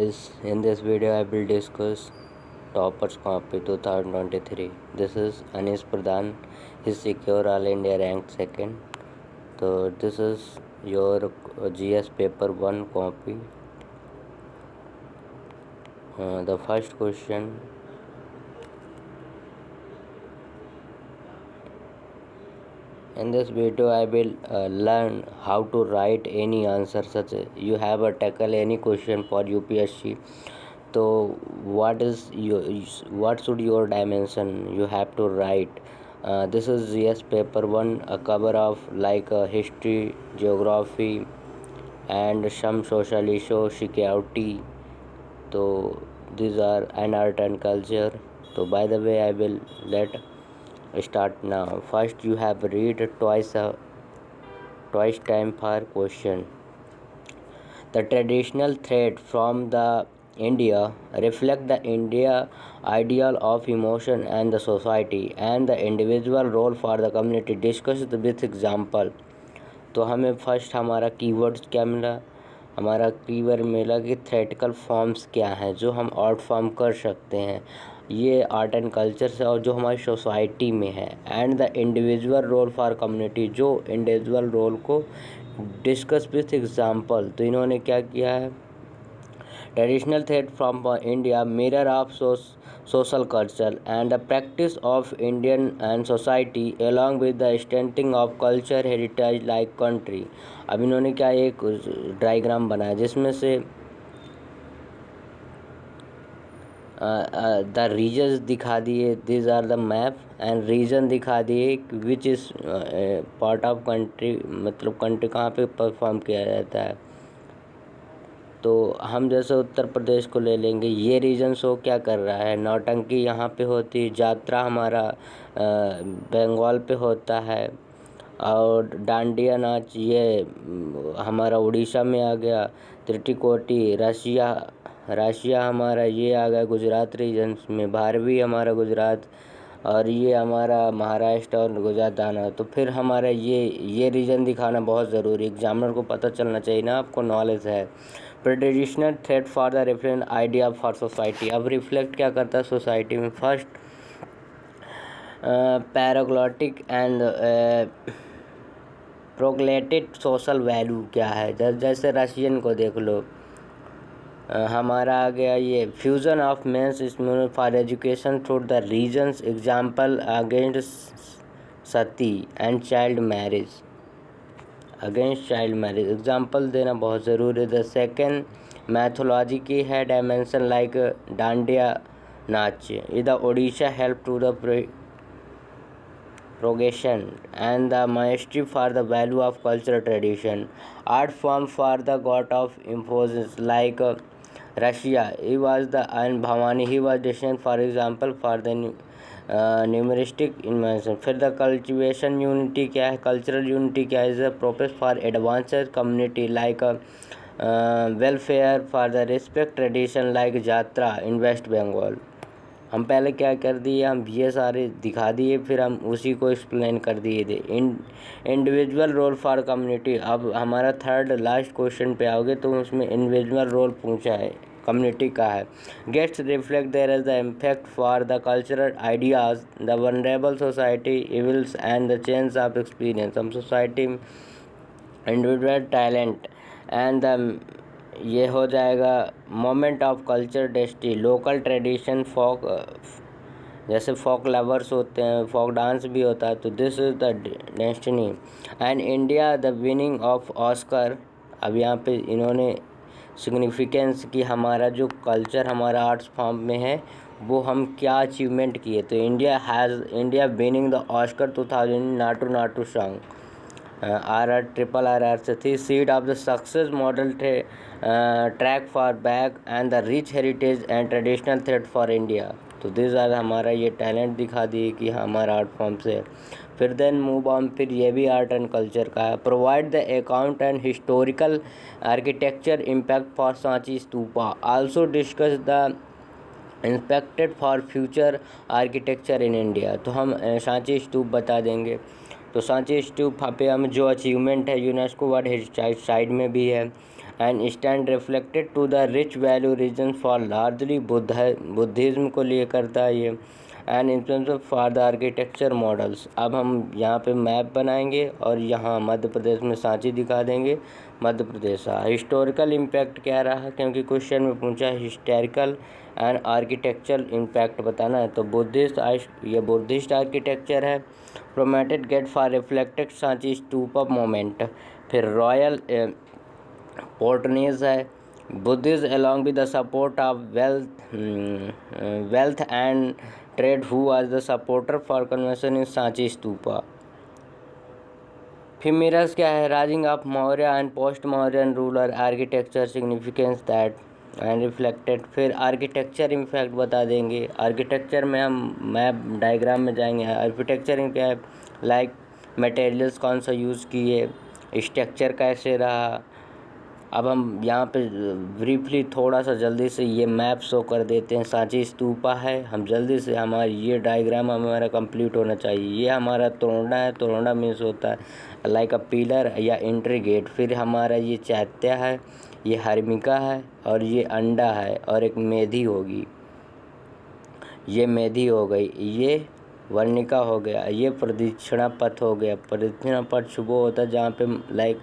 In this video I will discuss Toppers Copy 2023. This is Anish Pradhan. He secure All India ranked second. So this is your GS paper 1 copy. The first question. In this video I will learn how to write any answer, such you have a tackle any question for UPSC. So what should your dimension you have to write. This is GS paper 1, a cover of like history, geography and some social issue, security. So these are an art and culture. So by the way I will let start now. First you have read twice time for question. The traditional thread from the India reflect the India ideal of emotion and the society and the individual role for the community discussed with example. तो हमें first हमारा keywords क्या मिला, हमारा keyword मिला कि theoretical forms क्या हैं जो हम आर्ट फॉर्म कर सकते हैं, ये आर्ट एंड कल्चर से, और जो हमारी सोसाइटी में है, and the individual role for community, जो इंडिविजुअल रोल को डिस्कस विथ एग्जांपल. तो इन्होंने क्या किया है, traditional thread from India mirror of social culture and the practice of Indian and society along with the strengthening of culture heritage like country. अब इन्होंने क्या एक डायग्राम बनाया जिसमें से द रीजन्स दिखा दिए, this are the map and region दिखा दिए which is part of country, मतलब कंट्री कहाँ पे परफॉर्म किया जाता है. तो हम जैसे उत्तर प्रदेश को ले लेंगे, ये रीजन शो क्या कर रहा है, नौटंकी यहाँ पे होती, जात्रा हमारा बंगाल पे होता है, और डांडिया नाच ये हमारा उड़ीसा में आ गया, त्रिटिकोटी रशिया हमारा ये आ गया गुजरात रीजन्स में, भारवी हमारा गुजरात, और ये हमारा महाराष्ट्र और गुजरात आना. तो फिर हमारा ये रीजन दिखाना बहुत ज़रूरी, एग्जामिनर को पता चलना चाहिए ना, आपको नॉलेज है. Traditional thread for the reference idea for society. अब रिफ्लेक्ट क्या करता है सोसाइटी में, फर्स्ट पैराग्लॉटिक एंड प्रोग्लेटेड सोशल वैल्यू क्या है, जैसे रशियन को देख लो, हमारा आ गया ये फ्यूज़न ऑफ मेंस इसमें for education through the regions, example against Sati and child marriage, against child marriage example देना बहुत ज़रूरी है. द सेकेंड मैथोलॉजी की है dimension like dandiya naach, the Odisha help to the progression and the mystery for the value of cultural tradition, art form for the god of importance like Russia, he was the end Bhavani, he was distant for example for the numeristic invention. फिर the cultivation unity क्या है, cultural unity क्या है, is a process for advanced community like welfare for the respect tradition like jatra in West Bengal. हम पहले क्या कर दिए, हम ये सारे दिखा दिए, फिर हम उसी को एक्सप्लेन कर दिए थे. Individual role for community. अब हमारा थर्ड लास्ट क्वेश्चन पे आओगे तो उसमें इंडिविजुअल रोल पूछा है, कम्युनिटी का है. Gets reflect their as the impact for the cultural ideas, the vulnerable society evils and the change of experience. हम सोसाइटी में इंडिविजुअल टैलेंट एंड द ये हो जाएगा moment of culture destiny, local tradition folk, जैसे folk lovers होते हैं, folk dance भी होता है. तो this is the destiny and India the winning of Oscar. अब यहाँ पे इन्होंने सिग्निफिकेंस कि हमारा जो कल्चर हमारा आर्ट्स फॉर्म में है वो हम क्या अचीवमेंट किए. तो India winning the Oscar 2000 Naatu Naatu song, RR से थी. Seed of the success model track for back and the rich heritage and traditional thread for India. तो दिस आर हमारा ये टैलेंट दिखा दिए कि हमारा आर्ट फॉर्म से. फिर देन मूव ऑन, फिर ये भी आर्ट एंड कल्चर का है. Provide the account and historical architecture impact for Sanchi stupa, also discuss the inspected for future architecture in India. तो हम सांची स्तूप बता देंगे. तो सांची स्तूप पे हम जो अचीवमेंट है यूनेस्को वर्ल्ड हेरिटेज साइट में भी है, and stand reflected to the rich value region for largely Buddhism को लिए करता है ये। And influence for the architecture models. अब हम यहाँ पे मैप बनाएंगे और यहाँ मध्य प्रदेश में सांची दिखा देंगे, मध्य प्रदेश। हिस्टोरिकल इम्पैक्ट क्या रहा, क्योंकि क्वेश्चन में पूछा हिस्टोरिकल एंड आर्किटेक्चर इम्पैक्ट बताना है। तो ये बुद्धिस्ट आर्किटेक्चर है। Promoted gate for reflected Sanchi stupa moment. फिर रॉयल पोर्टनेज है। Buddhist along with the support of wealth and trade who was the supporter for conversion in Sanchi stupa. फिर मिरर्स क्या है, rising of Maurya and post Mauryan ruler architecture significance that and reflected. फिर architecture impact बता देंगे। Architecture में हम map diagram में जाएंगे। आर्किटेक्चर क्या है, लाइक मटेरियल्स कौन सा यूज़ किए, स्ट्रक्चर कैसे रहा। अब हम यहाँ पे ब्रीफली थोड़ा सा जल्दी से ये मैप शो कर देते हैं। सांची स्तूपा है, हम जल्दी से हमारी ये डायग्राम हमारा कंप्लीट होना चाहिए। ये हमारा तोरंडा है, तोरंडा मीन्स होता है लाइक अ पिलर या एंट्री गेट। फिर हमारा ये चैत्य है, ये हर्मिका है और ये अंडा है और एक मेधी होगी, ये मेधी हो गई, ये वर्णिका हो गया, ये प्रदक्षिणा पथ हो गया। प्रदक्षिणा पथ वो होता है जहाँ पे लाइक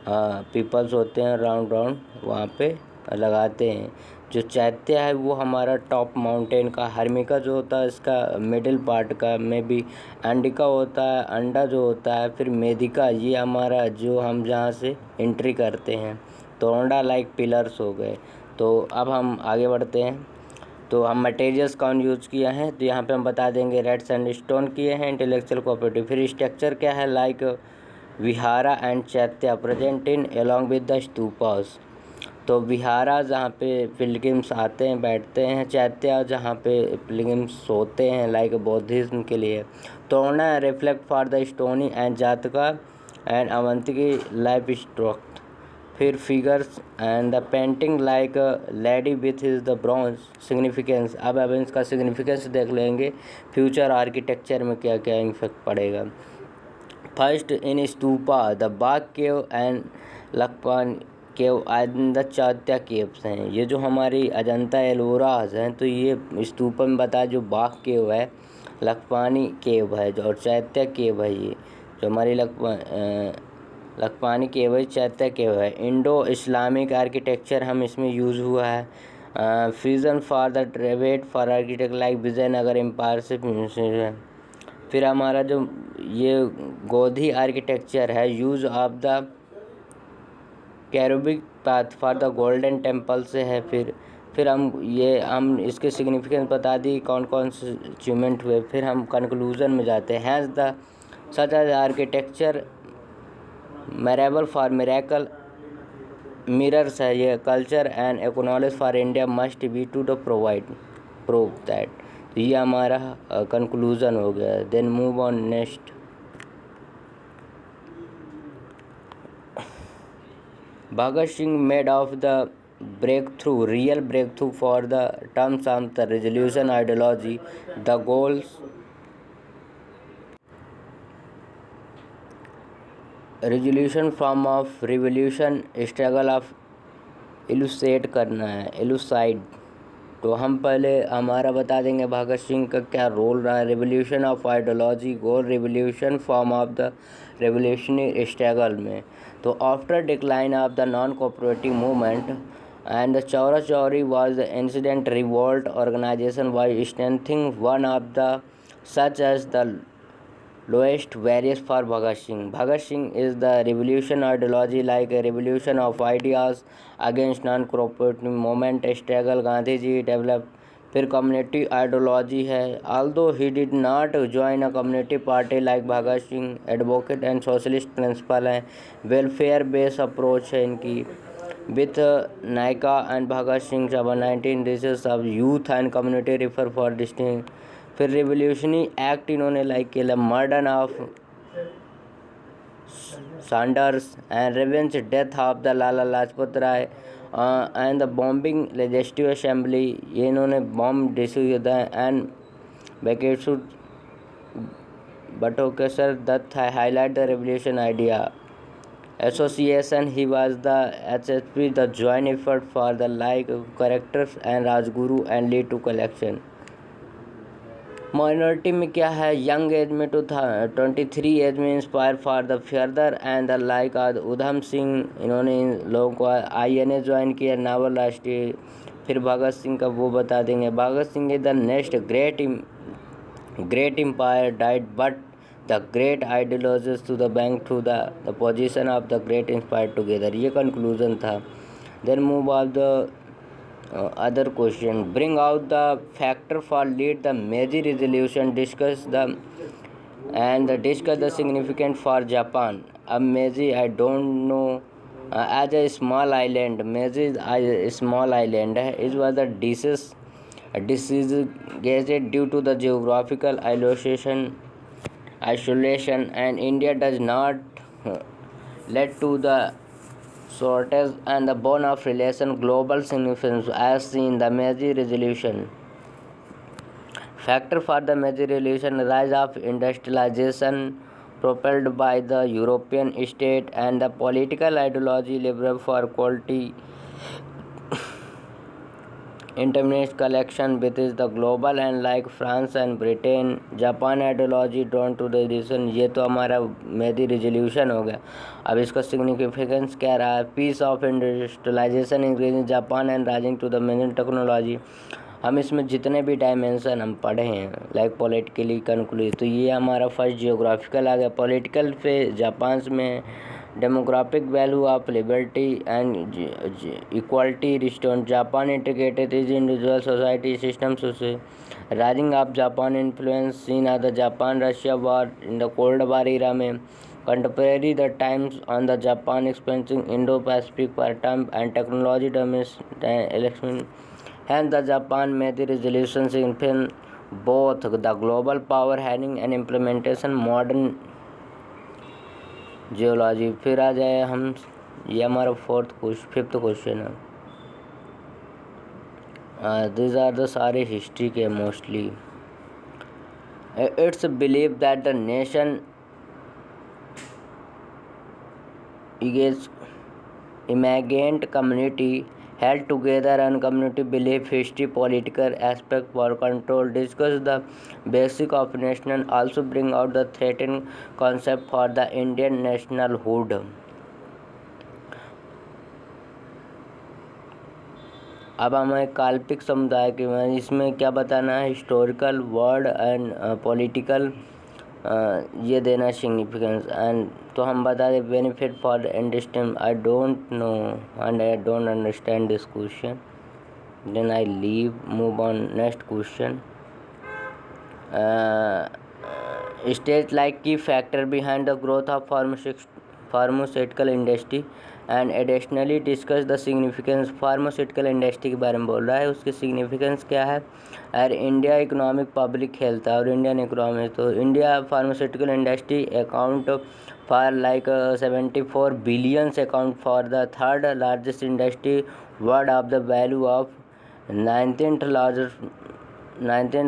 पीपल्स होते हैं राउंड राउंड, वहाँ पे लगाते हैं। जो चैत्य है वो हमारा टॉप माउंटेन का, हर्मिका जो होता है इसका मिडिल पार्ट का में भी, अंडिका होता है, अंडा जो होता है, फिर मेदिका ये हमारा जो हम जहाँ से एंट्री करते हैं। तोरंडा लाइक पिलर्स हो गए। तो अब हम आगे बढ़ते हैं। तो हम मटेरियल्स कौन यूज़ किया है, तो यहाँ पे हम बता देंगे रेड सैंडस्टोन किए हैं, इंटेलेक्चुअल कोऑपरेटिव। फिर स्ट्रक्चर क्या है, लाइक विहारा एंड चैत्य present in along with the stupas. तो विहारा जहाँ पे पिलग्रिम्स आते हैं बैठते हैं, चैत्य जहाँ पे पिलग्रिम्स सोते हैं लाइक बौद्धिज्म के लिए। Torana reflect for the stony and jataka and अवंतिकी लाइफ स्ट्रक्ट। फिर figures and the painting like lady with is the bronze significance. अब इसका सिग्निफिकेंस देख लेंगे, फ्यूचर आर्किटेक्चर में क्या क्या इफेक्ट पड़ेगा। First in stupa the Bagh cave and लकपान cave and the chaitya caves हैं। ये जो हमारी अजंता एलोराज हैं, तो ये स्तूपा में बताया जो बाग केव है, लकपानी केव है और चैत्य केव है। ये जो हमारी लकपानी केव है, चैत्य केव है। इंडो इस्लामिक आर्किटेक्चर हम इसमें यूज़ हुआ है। फ्यूजन फॉर द ट्रेवेट for architect like Vijayanagar empire से। फिर हमारा जो ये गोधी आर्किटेक्चर है, यूज़ ऑफ द कैरोबिक path for the Golden Temple से है। फिर हम इसके सिग्निफिकेंस बता दी कौन कौन से अचीवमेंट हुए। फिर हम कंक्लूजन में जाते हैं। Has the such as architecture मेरेबल फॉर मिरेकल मिरर्स है ये culture and acknowledge for India must be to the prove that. तो ये हमारा कंक्लूजन हो गया। Then move on next. Bhagat Singh made of the real breakthrough for the terms of the resolution ideology the goals resolution form of revolution struggle of illustrate करना है, इलुसाइड। तो हम पहले हमारा बता देंगे भगत सिंह का क्या रोल रहा है revolution of ideology, goal revolution form of the revolutionary struggle में। तो after decline of the non cooperative movement and the Chaura Chauri was the incident revolt organization was strengthening one of the such as the lowest barriers for Bhagat Singh. Bhagat Singh is the revolution ideology like a revolution of ideas against non-cooperative movement struggle Gandhi ji developed. फिर community ideology है। although he did not join a community party like Bhagat Singh, advocate and socialist principle है, welfare based approach है इनकी। with Naika and Bhagat Singh 19 races of youth and community refer for distinct। फिर revolutionary act इन्होंने like किया, murder of Saunders and revenge death of the Lala Lajpat Rai and the bombing legislative assembly. ये इन्होंने bomb डिस्यू the and बेकेशु Batukeshwar Dutt highlight the revolution idea. Association. He was the HSP, the joint effort for the like characters and Rajguru and lead to collection. Minority में क्या है, young age में 23 age में inspire for the further and the like Udham Singh, इन्होंने इन लोगों को INA join किया, नावल राष्ट्रीय। फिर भगत सिंह का वो बता देंगे। Bhagat Singh is the next great empire died but the great ideologist to the bank through the position of the great inspire together, ये कंक्लूजन था। Then move of the other question, bring out the factor for lead the Meiji resolution, discuss the significance for Japan. Meiji, I don't know, as a small island, Meiji is a small island, it was the disease gated due to the geographical isolation, and India does not led to the shortage and the bone of relation global significance as seen in the Meiji resolution. Factor for the Meiji resolution, rise of industrialization propelled by the European state and the political ideology liberal for quality intermittent collection with the global and like France and Britain, Japan ideology drawn to the region. ये तो हमारा मेदी resolution हो गया। अब इसका significance क्या रहा है, peace of industrialization increasing Japan and rising to the major technology. हम इसमें जितने भी डायमेंशन हम पढ़े हैं लाइक पॉलिटिकली कंक्लूड, तो ये हमारा फर्स्ट जियोग्राफिकल आ गया। पॉलिटिकल पे जापान में demographic value of liberty and equality रिस्टोन, Japan integrated is individual society systems से rising of Japan influence seen of the Japan Russia war in the cold war era में contemporary the times on the Japan expensing Indo Pacific पर term and technology election hand the Japan में the resolution in both the global power handing and implementation modern geology. फिर आ जाए हम, ये हमारा fifth question है। दिस आर द सारे हिस्ट्री के mostly. It's believe that the nation is imagined community held together and community belief, history, political aspect for control, discuss the basic of nation, also bring out the threatened concept for the Indian nationalhood. अब हमें काल्पनिक समुदाय के में इसमें क्या बताना है, हिस्टोरिकल वर्ड एंड पॉलिटिकल ये देना सिग्निफिकेंस एंड तो हम बता दें benefit for understand. I don't know and I don't understand this question, then I leave move on next question. State like key factor behind the growth of pharmaceutical industry and additionally discuss the significance. Pharmaceutical industry के बारे में बोल रहा है, उसकी significance क्या है। और इंडिया इकोनॉमिक पब्लिक हेल्थ और इंडियन इकोनॉमी, तो India pharmaceutical industry account for like 74 billions, account for the third largest industry world of the value of 19th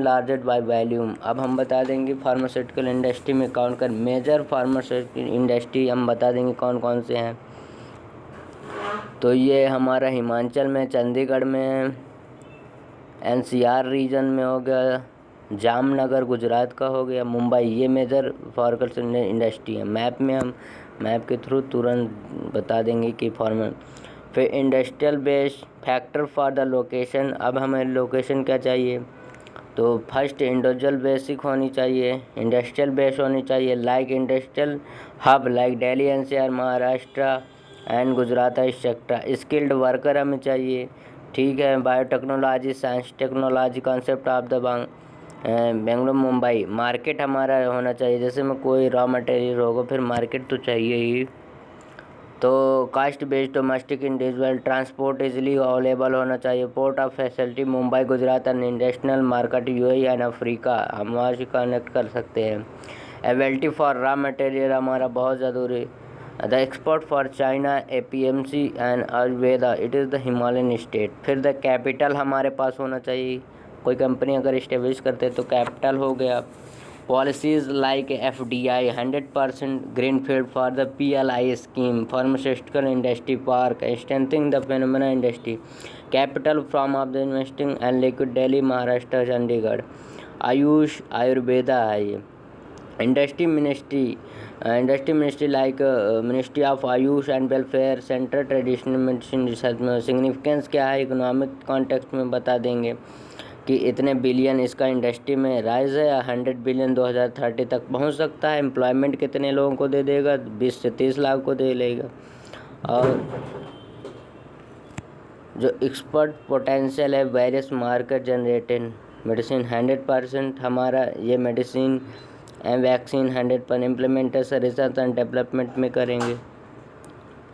largest by volume. अब हम बता देंगे फार्मास्यूटिकल इंडस्ट्री में काउंट कर major pharmaceutical industry हम बता देंगे कौन कौन से हैं। तो ये हमारा हिमाचल में, चंडीगढ़ में, NCR रीजन में हो गया, जामनगर गुजरात का हो गया, मुंबई, ये मेजर फार्मास्यूटिकल इंडस्ट्री है। मैप में हम मैप के थ्रू तुरंत बता देंगे कि फॉर्म। फिर industrial base factor for the location. अब हमें लोकेशन क्या चाहिए, तो फर्स्ट इंडिविजुअल बेसिक होनी चाहिए, इंडस्ट्रियल बेस होनी चाहिए, like industrial hub like Delhi NCR Maharashtra and Gujarat etcetera. Skilled worker हमें चाहिए, ठीक है। Biotechnology, science technology, concept of the Bengaluru Mumbai. Market हमारा होना चाहिए, जैसे में कोई रॉ मटेरियल होगा फिर मार्केट तो चाहिए ही। तो caste based domestic individual transport easily available होना चाहिए। Port of facility Mumbai Gujarat and international market UAE and Africa, हम वहाँ से कनेक्ट कर सकते हैं। अवेलेबिलिटी फॉर रॉ मटेरियल हमारा बहुत ज़रूरी। The export for China APMC and Ayurveda, it is the Himalayan state. फिर द कैपिटल हमारे पास होना चाहिए, कोई कंपनी अगर इस्टेब्लिश करते तो कैपिटल हो गया। Policies like FDI, 100% greenfield for the PLI scheme, pharmaceutical industry park, strengthening the phenomena industry, capital from of the investing and liquid Delhi, Maharashtra, Chandigarh, Ayush, Ayurveda है ये, industry ministry like Ministry of Ayush and Welfare, Center Traditional Medicine Research में significance क्या है economic context में बता देंगे कि इतने बिलियन इसका इंडस्ट्री में राइज है, 100 बिलियन 2030 तक पहुंच सकता है। एम्प्लॉयमेंट कितने लोगों को दे देगा, 20 से 30 लाख को दे लेगा। और जो एक्सपर्ट पोटेंशियल है वेरियस मार्केट जनरेटेड मेडिसिन 100% हमारा ये medicine and vaccine 100% implementation research and development में करेंगे।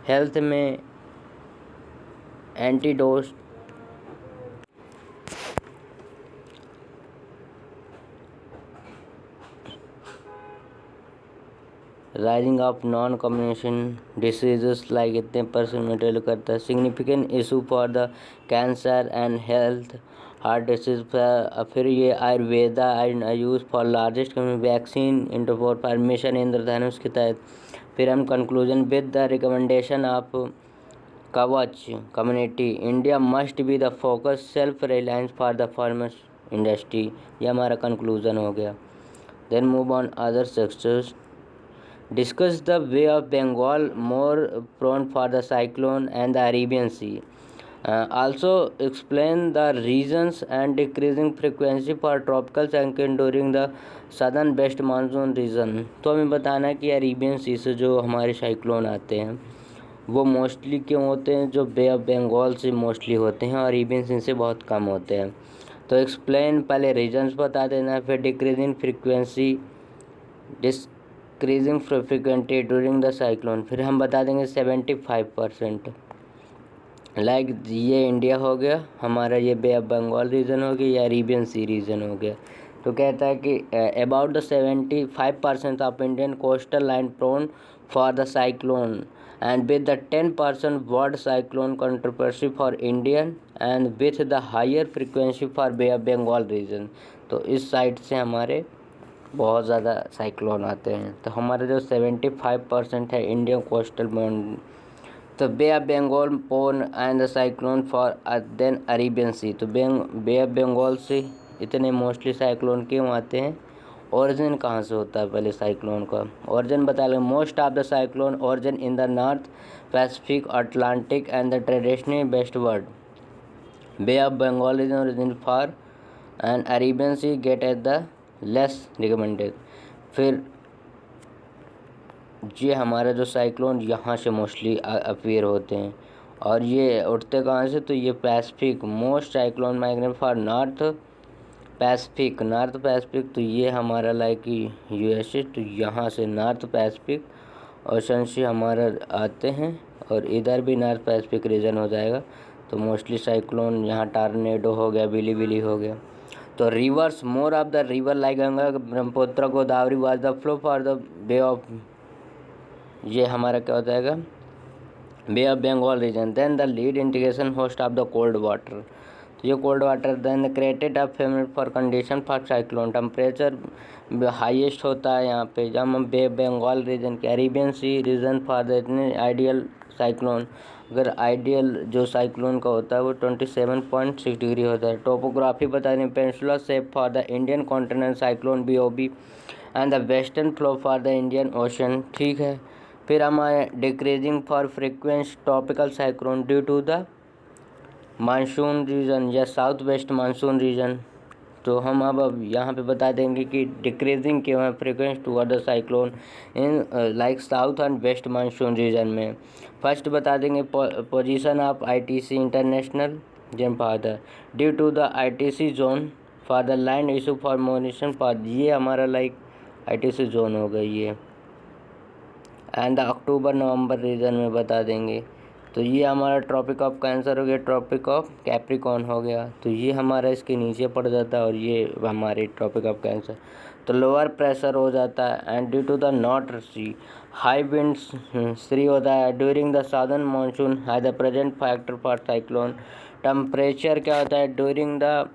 हेल्थ में antidote rising of non communication diseases like इतने परसेंट मेटेरियल करता है। Significant issue for the cancer and health heart disease. फिर ये Ayurveda and use for largest vaccine into for permission Indradhanush के तहत। फिर हम conclusion with the recommendation of कवच community India must be the focus self reliance for the farmers industry. ये हमारा conclusion हो गया। Then move on other sectors. Discuss the Bay of Bengal more prone for the cyclone and the Arabian Sea. Also explain the reasons and decreasing frequency for tropical cyclone during the southern west monsoon region। तो हमें बताना है कि Arabian सी से जो हमारे cyclone आते हैं वो मोस्टली क्यों होते हैं, जो बे ऑफ बंगाल से मोस्टली होते हैं और अरेबियन सी से बहुत कम होते हैं। तो एक्सप्लेन पहले रीजन्स बता देना, फिर decreasing frequency decreasing frequency during the cyclone, फिर हम बता देंगे 75%। लाइक ये इंडिया हो गया हमारा, ये बे ऑफ बंगाल रीजन हो गया, या अरेबियन सी रीजन हो गया। तो कहता है कि about the 75% of Indian coastal line prone for the cyclone and with the 10% world cyclone controversy for Indian and with the higher frequency for Bay of Bengal region. तो इस साइड से हमारे बहुत ज़्यादा साइक्लोन आते हैं। तो हमारे जो 75% है इंडियन कोस्टल बाउंड, तो bay of Bengal prone and the cyclone for then Arabian sea. तो बे ऑफ बंगाल से इतने मोस्टली साइक्लोन क्यों आते हैं, ओरिजिन कहाँ से होता है, पहले साइक्लोन का ओरिजिन बता लें। Most of the cyclone origin in the north Pacific Atlantic and the traditional westward. Bay of Bengal is origin for and Arabian sea get at the less recommended. फिर ये हमारा जो साइक्लोन यहाँ से मोस्टली अपीयर होते हैं और ये उठते कहाँ से, तो ये Pacific most cyclone migrate for north Pacific. तो ये हमारा लाइक यूएसए, तो यहाँ से नॉर्थ पैसिफिक ओशन से हमारा आते हैं और इधर भी नॉर्थ पैसिफिक रीजन हो जाएगा। तो मोस्टली साइक्लोन यहाँ टार्नेडो हो गया, बिली हो गया। तो rivers more of the river like Ganga Brahmaputra Godavari was the flow for the bay of, ये हमारा क्या हो जाएगा, bay of Bengal region. Then the lead integration host of the cold water. तो ये cold water then created a favourite for condition for cyclone. Temperature highest होता है यहाँ पे जब हम बे बंगाल रीजन के। Arabian sea region for the इतने आइडियल साइक्लोन, अगर आइडियल जो साइक्लोन का होता है वो 27.6 डिग्री होता है। टोपोग्राफी बता दें, peninsular shape for the Indian continent cyclone BOB and the western flow for the Indian ocean. ठीक है, फिर हमारे decreasing for frequency tropical cyclone due to the monsoon region या साउथ वेस्ट मानसून रीजन। तो हम अब यहाँ पे बता देंगे कि डिक्रीजिंग क्यों है frequency toward the cyclone in like south and west monsoon region में। फर्स्ट बता देंगे पोजीशन ऑफ ITC इंटरनेशनल जन father due to the ITC zone for the land issue for मोनिशन फॉर, ये हमारा लाइक ITC जोन हो गई है। And the October November region में बता देंगे। तो ये हमारा ट्रॉपिक ऑफ कैंसर हो गया, ट्रॉपिक ऑफ कैप्रिकॉन हो गया, तो ये हमारा इसके नीचे पड़ जाता है और ये हमारे ट्रॉपिक ऑफ कैंसर। तो लोअर प्रेशर हो जाता है and due to the north sea high winds 3 होता है ड्यूरिंग द साउदर्न मानसून है the present factor for cyclone. Temperature क्या होता है during the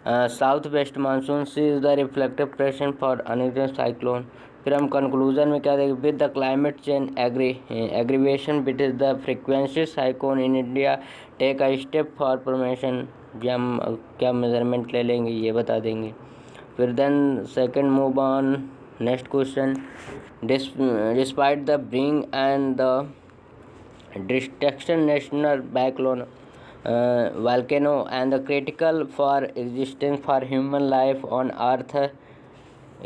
south west monsoon sea is the reflective pressure for another cyclone. फिर हम conclusion में क्या देखें, with the climate change aggravation with is the frequency cyclone in India take a step for formation. ये हम क्या measurement ले लेंगे ये बता देंगे। फिर then second move on next question, despite the bring and the destruction national बैकलोन volcano and the critical for existence for human life on earth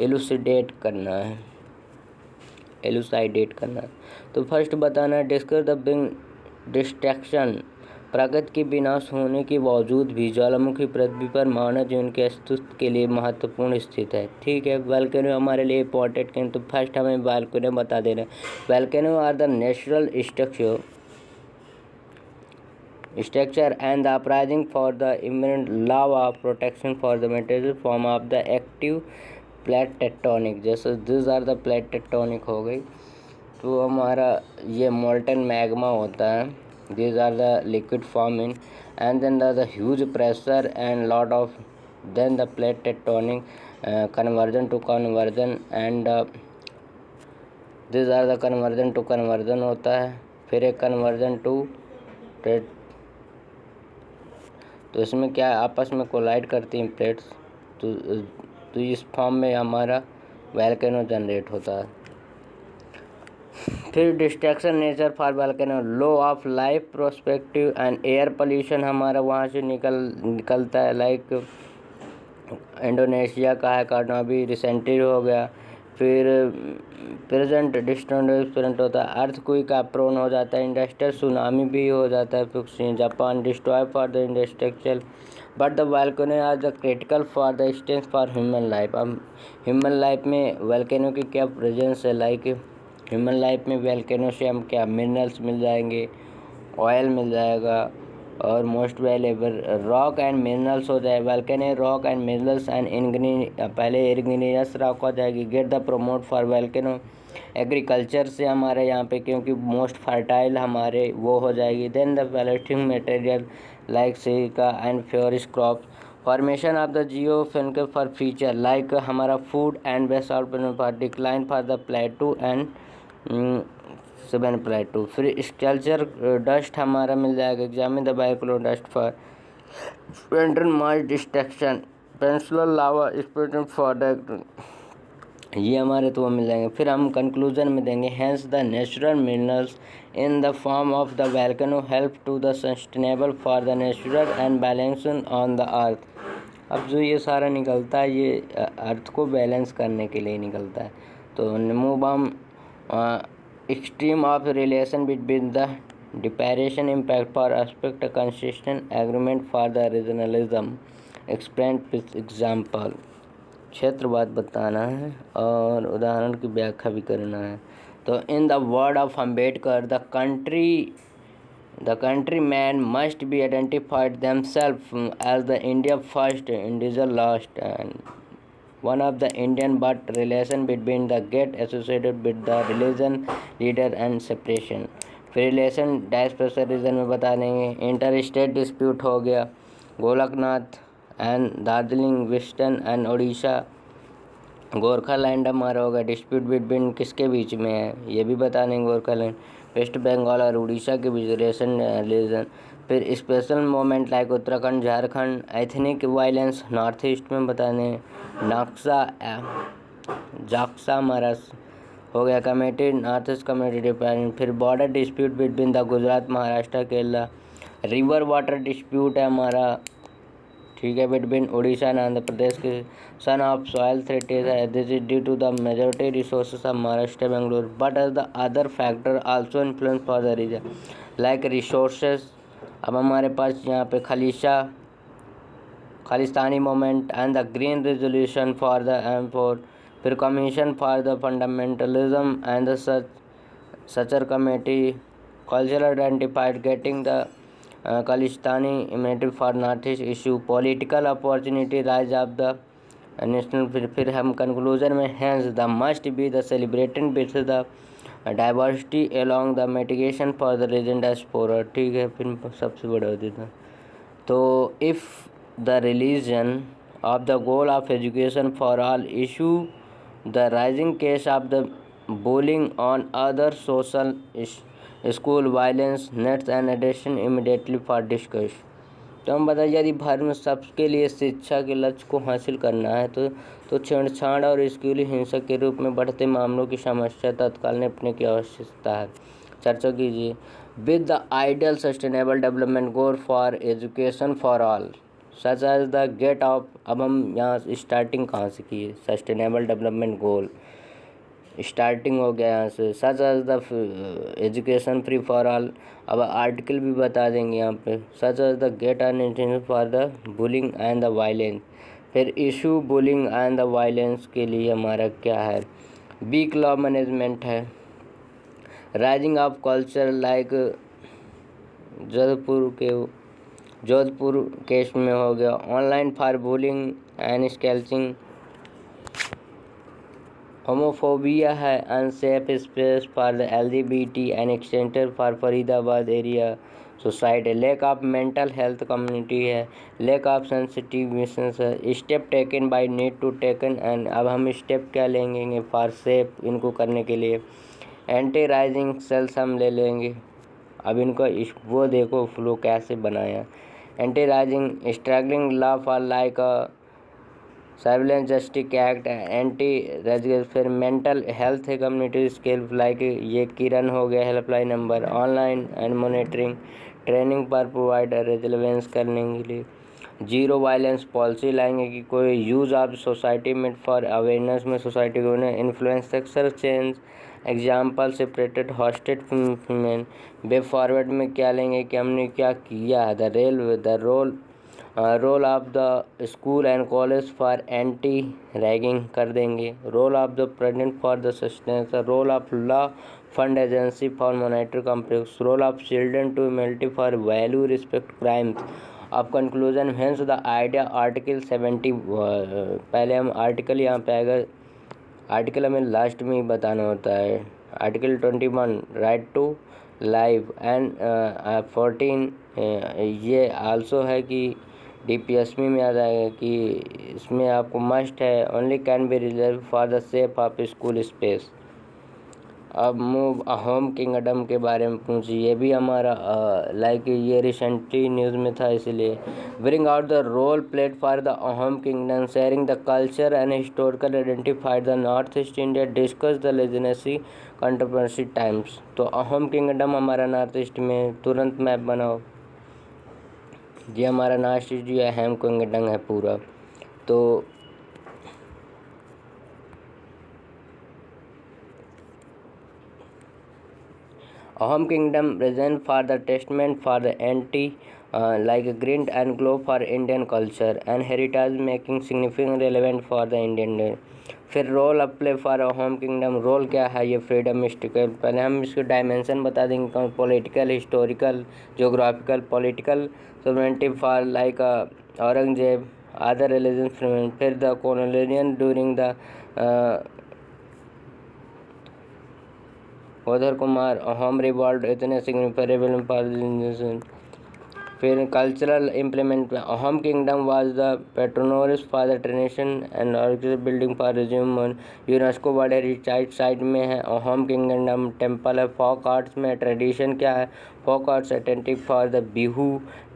elucidate करना है, elucidate करना है। तो फर्स्ट बताना है, डिस्कस द बिग डिस्ट्रैक्शन, प्रकृति के विनाश होने के बावजूद भी ज्वालामुखी पृथ्वी पर मानव जीवन के अस्तित्व के लिए महत्वपूर्ण स्थित है। ठीक है, वोल्केनो हमारे लिए इंपॉर्टेंट हैं, तो फर्स्ट हमें वोल्केनो बता देना है। Volcano are the natural structure and the uprising for the imminent lava protection for the material form of the active plate tectonic। जैसे this are the plate tectonic हो गई, तो हमारा ये मोल्टन मैग्मा होता है, this are the liquid form in and then the huge pressure and lot of then the plate tectonic conversion to conversion and this are the conversion to conversion होता है। फिर एक कन्वर्जन टू, तो इसमें क्या आपस में कोलाइड करती हैं प्लेट्स, तो इस फॉर्म में हमारा वोल्केनो जनरेट होता है। फिर distraction nature for volcano, low of life prospective and air pollution हमारा वहाँ से निकलता है, लाइक इंडोनेशिया का है, कार्नाबी रिसेंटली हो गया। फिर प्रेजेंट डिस्टेंट होता है, अर्थ कोई का प्रोन हो जाता है, इंडस्ट्रियल सुनामी भी हो जाता है। फिर Japan destroy for the industrial but the volcano are the critical for the existence for human life. अब ह्यूमन लाइफ में वोल्केनो की क्या प्रेजेंस है, लाइक ह्यूमन लाइफ में वोल्केनो से हम क्या मिनरल्स मिल जाएंगे, ऑयल मिल जाएगा और most valuable rock and minerals हो जाए। Volcano rock and minerals and पहले इग्नियस रॉक हो जाएगी। Get the promote for volcano, agriculture से हमारे यहाँ पे क्योंकि मोस्ट फर्टाइल हमारे वो हो जाएगी। Then the plastic material like silica and flourish crop formation of the geo फिनकल फॉर फीचर लाइक हमारा food and waste out for decline for the plateau and 7 plateau. फिर स्कल्पचर डस्ट हमारा मिल जाएगा, एग्जामिन द बायोक्लो dust for पेंटन mass destruction peninsular lava spreaded for the, ये हमारे तो वो मिल जाएंगे। फिर हम कंक्लूजन में देंगे, hence the natural minerals in the form of the volcano help to the sustainable for the natural and balancing on the earth. अब जो ये सारा निकलता है ये अर्थ को बैलेंस करने के लिए निकलता है। तो move on extreme of relation between the deprivation impact for aspect a consistent agreement for the regionalism explained with example। क्षेत्रवाद बताना है और उदाहरण की व्याख्या भी करना है। तो in the word of Ambedkar the countrymen must be identified themselves as the India first, individual last, and one of the Indian but relation between the get associated with the religion leader and separation। फिर relation dash pressure region में बता देंगे। Inter state dispute हो गया, Golaknath and Darjeeling western and Orissa, Gorkhaland हमारा होगा dispute between किसके बीच में है ये भी बता देंगे, गोरखालैंड वेस्ट बंगाल और उड़ीसा के बीच रिलेशन। फिर special moment like Uttarakhand Jharkhand, ethnic violence north east में बता दें, जाक्सा हमारा हो गया committee north east committee department. फिर border dispute between the Gujarat Maharashtra Kerala, river water dispute है हमारा, ठीक है, बिटवीन उड़ीसा एंड आंध्र प्रदेश के। सन ऑफ सॉयल थ्रेटेज है, this is due to the majority resources of Maharashtra Bengaluru but as the other factor also influence for the region like resources. अब हमारे पास यहाँ पे Khalistani movement and the green resolution for the एम4। फिर commission for the fundamentalism and the Sachar committee, cultural identified getting the Khalistani immunity for north east issue, political opportunity rise of the national. फिर हम conclusion में hence the must be the celebrated with the diversity along the mitigation for the region diaspora, ठीक है। फिर सबसे बड़ा हो देता, तो if the religion of the goal of education for all, issue the rising case of the bullying on other social school violence needs and addition immediately for discussion। तो हम बताइए, यदि भारत में सबके लिए शिक्षा के लक्ष्य को हासिल करना है तो छेड़छाड़ और स्कूली हिंसा के रूप में बढ़ते मामलों की समस्या तत्काल निपटने की आवश्यकता है। चर्चा कीजिए। With the ideal sustainable development goal for education for all such as the gate of, अब हम यहाँ स्टार्टिंग कहाँ से किए, सस्टेनेबल डेवलपमेंट गोल स्टार्टिंग हो गया यहाँ से, such as the education free for all. अब आर्टिकल भी बता देंगे यहाँ पे, such as the gate and intention for the bullying and the violence. फिर issue bullying and the violence के लिए हमारा क्या है, वीक लॉ मैनेजमेंट है, rising of culture like Jodhpur case में हो गया, ऑनलाइन फॉर बुलिंग एंड स्कैल्चिंग, होमोफोबिया है, unsafe space for the LGBT and एक्सटेंटर for Faridabad area society, lack of mental health community है, लैक ऑफ सेंसिटिव मिशंस है, step taken by need to taken and, अब हम स्टेप क्या लेंगे for safe इनको करने के लिए, एंटी राइजिंग सेल्स हम ले लेंगे। अब इनको वो देखो फ्लो कैसे बनाया, anti rising struggling law for like surveillance justice act, anti रेजिगल, फिर मेंटल हेल्थ है कम्युनिटी स्किल लाइक ये किरण हो गया, helpline number, online and monitoring training पर प्रोवाइडर रेजिलेंस करने के लिए, जीरो वायलेंस पॉलिसी लाएंगे कि कोई यूज़ ऑफ सोसाइटी में फॉर अवेयरनेस में सोसाइटी को influence sexual change example separated hosted female. Way forward में क्या लेंगे कि हमने क्या किया, the role of the school and college for anti ragging कर देंगे, role of the present for the sustenance, role of law fund agency for monitor complex, role of children to immunity for value respect crimes. अब conclusion hence the idea article 70, पहले हम article यहाँ पे आएगा, article हमें last में ही बताना होता है, article 21 right to life and 14 ये आल्सो है कि DPSP में आ जाएगा कि इसमें आपको मस्ट है only can be reserve for the safe of school space. अब मूव होम किंगडम के बारे में पूछिए, ये भी हमारा लाइक ये रिसेंटली न्यूज़ में था, इसलिए bring out the role played for the Ahom kingdom sharing the culture and historical identified the north east India discuss the legacy controversy times. तो होम किंगडम हमारा नॉर्थ ईस्ट में, तुरंत मैप बनाओ, ये हमारा नॉर्थ ईस्ट जो है होम किंगडम है पूरा। तो Ahom Kingdom present for the testament for the anti like green and glow for Indian culture and heritage making significant relevant for the Indian। फिर role up play for home kingdom, role क्या है ये freedom mystical, पहले हम इसके dimension बता देंगे, political historical geographical political sovereignty for like Aurangzeb other religion, फिर द कॉलोनियन ड्यूरिंग द उधर कुमार होम रिवॉल्व इतने सिग्निफिकेंट। फिर cultural implement, Ahom kingdom was the पेट्रोनोरिस for the tradition and architecture building for resume UNESCO world heritage site में है home kingdom. Temple है, folk arts में ट्रेडिशन क्या है, folk arts attentive for the Bihu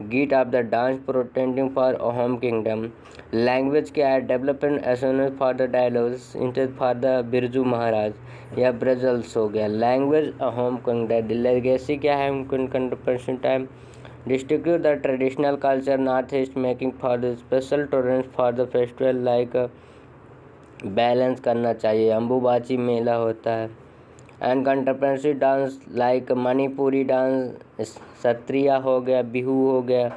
geet of the dance प्रोटेंटिंग for home kingdom. Language क्या है, डेवलपमेंट एसोनेस फॉर द डायलॉग्स इंटेड फॉर द बिरजू महाराज या ब्रजल्स हो गया। Language home kingdom. लेगेसी क्या है, contemporary time distribute the traditional culture north east making for the special tolerance for the festival like balance करना चाहिए, अम्बुबाची मेला होता है। And contemporary dance like Manipuri dance, Sattriya हो गया, बिहू हो गया।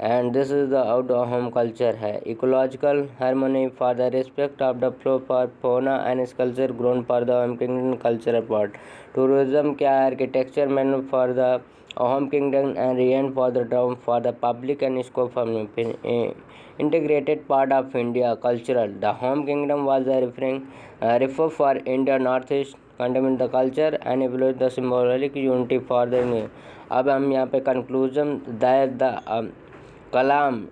And this is the out Ahom culture है। Ecological harmony for the respect of the flow for fauna and culture grown for the Ahom kingdom cultural part. Tourism क्या है, architecture man for the Ahom kingdom and rayon for the town for the public and scope for integrated part of India cultural. The home kingdom was a refer for India northeast contained the culture and evaluate the symbolic unity for the। अब हम यहाँ पे conclusion the Kalam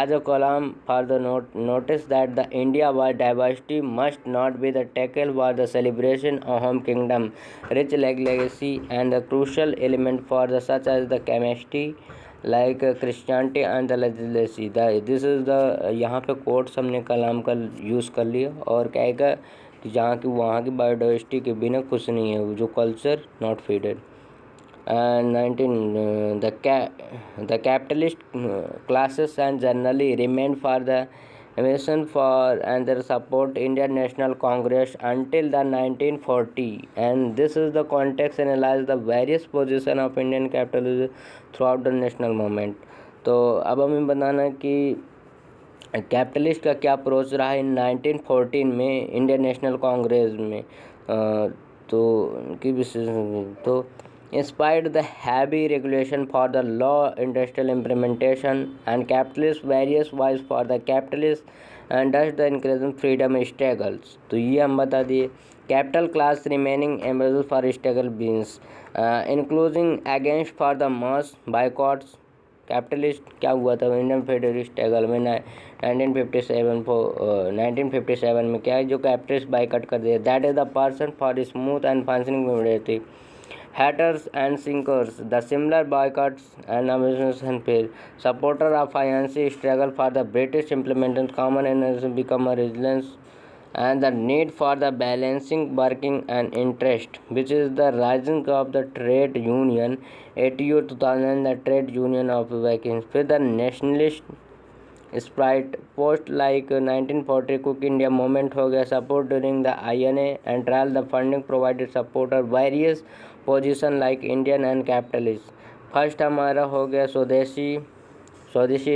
as a column for the notice that the India was diversity must not be the tackle was the celebration of home kingdom rich legacy and the crucial element for the such as the chemistry like Christianity and the legacy. This is the यहाँ पे quotes हमने कलाम का use कर लिया और कहेगा कि जहाँ की वहाँ की बायोडाइवर्सिटी के बिना कुछ नहीं है, जो culture not feeded. And 19 the capitalist classes and generally remained for the emission for and their support Indian National Congress until the 1940, and this is the context analyze the various position of Indian capitalism throughout the national movement. तो अब हमें बताना कि capitalist का क्या approach रहा है 1914 में इंडियन नेशनल कांग्रेस में. तो उनकी विशेष तो inspired the heavy regulation for the law industrial implementation and capitalist various voice for the capitalist and thus the increasing freedom struggles. तो ये हम बता दिए. Capital class remaining able for struggle beings including against for the mass boycotts. Capitalist क्या हुआ था Indian federalist struggle में 1957 में क्या है जो कैपिटलिस्ट बाइकआउट कर दिया. That is the person for smooth and functioning community haters and sinkers, the similar boycotts and ambitions failed. Supporter of financial struggle for the British implemented common energy become a resilience and the need for the balancing working and interest, which is the rising of the trade union 80 2000 the trade union of vacancies. फिर the nationalist spirit post like 1940 cook India movement हो गया. Support during the INA and trial the funding provided supporter various position like Indian and capitalist. First हमारा हो गया swadeshi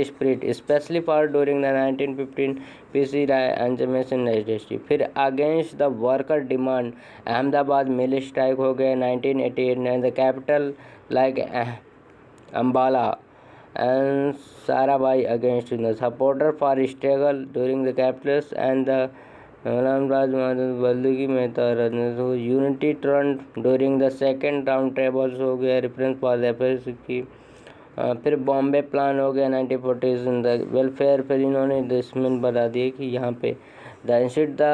spirit specially for during the 1915 PC Ray and जमेसन industry. फिर against the worker demand Ahmedabad mill strike हो गया 1988 and the capital like Ambala and Sarabhai against the supporter for struggle during the capitalists and the Ramraj Baldagi Mehta unity front during the second round tables हो गया reference for the key. फिर Bombay plan हो गया 1940 the welfare. फिर इन्होंने इसमें बता दिए कि यहाँ पे the institute the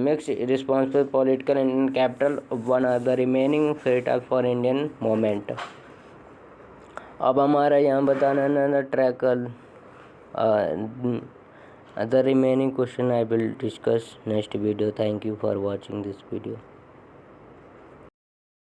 mix responsible political Indian capital one or the remaining fetal for Indian moment. अब हमारा यहाँ बताना है tackle the remaining question I will discuss next video. Thank you for watching this video.